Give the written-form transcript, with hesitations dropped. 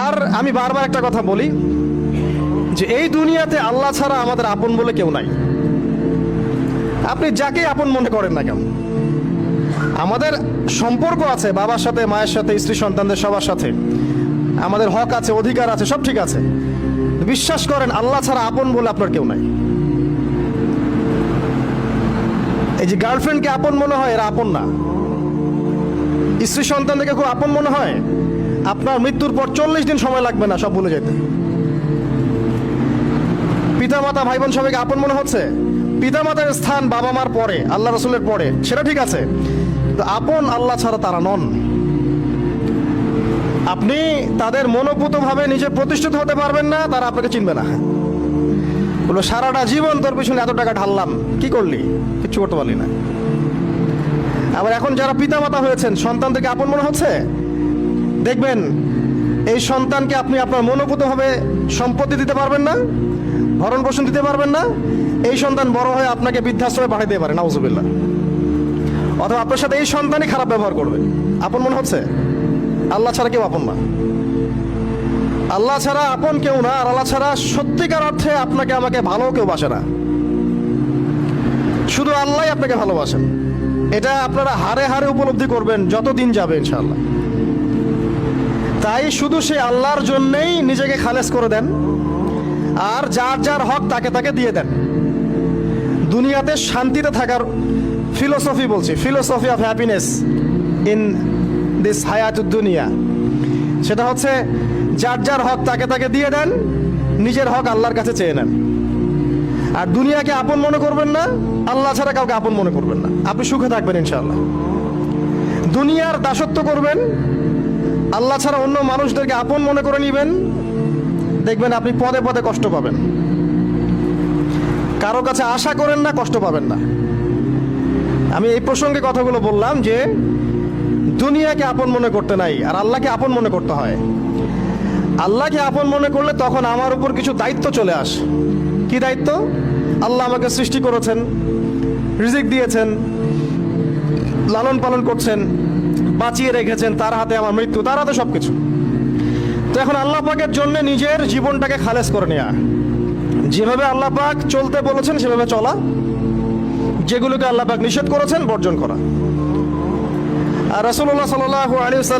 আর আমি বারবার একটা কথা বলি যে এই দুনিয়াতে আল্লাহ ছাড়া আমাদের আপন বলে কেউ নাই। আপনি যাকে আপন মনে করেন না কেন, আমাদের সম্পর্ক আছে বাবার সাথে, মায়ের সাথে, স্ত্রী সন্তানদের সবার সাথে, আমাদের হক আছে, অধিকার আছে, সব ঠিক আছে। বিশ্বাস করেন আল্লাহ ছাড়া আপন বলে আপনার কেউ নাই। এই যে গার্লফ্রেন্ডকে আপন মনে হয়, এরা আপন না। স্ত্রী সন্তানদেরকে খুব আপন মনে হয়, আপনার মৃত্যুর পর 40 দিন সময় লাগবে না সব ভুলে যেতে। পিতা মাতা ভাই বোন সবাইকে আপন মনে হচ্ছে, পিতা মাতার স্থান বাবা মার পরে, আল্লাহ রসুলের পরে, সেটা ঠিক আছে, কিন্তু আপন আল্লাহ ছাড়া তারা নন। আপনি তাদের মনোভূতভাবে নিজে প্রতিষ্ঠিত হতে পারবেন না, তারা আপনাকে চিনবে না। বলবো সারাটা জীবন তোর পিছনে এত টাকা ঢাললাম, কি করলি? কিচ্ছু করতে পারলি না। আবার এখন যারা পিতা মাতা হয়েছেন, সন্তানদেরকে আপন মনে হচ্ছে, দেখবেন এই সন্তানকে আপনি আপনার মনোভূতভাবে সম্পত্তি দিতে পারবেন না, ভরণ পোষণ দিতে পারবেন না। এই সন্তান বড় হয়ে আপনাকে বৃদ্ধাশ্রমে পাঠিয়ে দিতে পারে, নাউজুবিল্লাহ। অথবা আপনার সাথে এই সন্তানই খারাপ ব্যবহার করবে। আপন মনে হচ্ছে? আল্লাহ ছাড়া কেউ আপন না। আল্লাহ ছাড়া আপন কেউ না। আর আল্লাহ ছাড়া সত্যিকার অর্থে আপনাকে আমাকে ভালো কেউ বাসে না। শুধু আল্লাহই আপনাকে ভালোবাসেন। এটা আপনারা হারে হারে উপলব্ধি করবেন যত দিন যাবে ইনশাআল্লাহ। তাই শুধু সে আল্লাহর জন্যেই নিজেকে খালেস করে দেন, আর যার যার হক তাকে তাকে দিয়ে দেন। দুনিয়াতে শান্তিতে থাকার ফিলোসফি বলছি, philosophy of happiness in this হায়াতুদ দুনিয়া, সেটা হচ্ছে যার যার হক তাকে তাকে দিয়ে দেন, নিজের হক আল্লাহর কাছে চেয়ে নেন। আর দুনিয়াকে আপন মনে করবেন না, আল্লাহ ছাড়া কাউকে আপন মনে করবেন না, আপনি সুখে থাকবেন ইনশাআল্লাহ। দুনিয়ার দাসত্ব করবেন, আল্লাহ ছাড়া অন্য মানুষদেরকে আপন মনে করে নেবেন, দেখবেন আপনি পদে পদে কষ্ট পাবেন। কারো কাছে আশা করেন না, কষ্ট পাবেন না। আমি এই প্রসঙ্গে কথাগুলো বললাম যে দুনিয়াকে আপন মনে করতে নাই, আর আল্লাহকে আপন মনে করতে হয়। আল্লাহকে আপন মনে করলে তখন আমার উপর কিছু দায়িত্ব চলে আসে। কি দায়িত্ব? আল্লাহ আমাকে সৃষ্টি করেছেন, রিজিক দিয়েছেন, লালন পালন করছেন, বাঁচিয়ে রেখেছেন, তার হাতে আমার মৃত্যু, তার হাতে সবকিছু। তো এখন আল্লাহ পাকের জন্য নিজের জীবনটাকে খালেস করে নেওয়া, যেভাবে আল্লাহ পাক চলতে বলেছেন সেভাবে চলা, যেগুলোকে আল্লাহ পাক নিষেধ করেছেন বর্জন করা। আর রাসূলুল্লাহ সাল্লাল্লাহু আলাইহি ওয়াসাল্লাম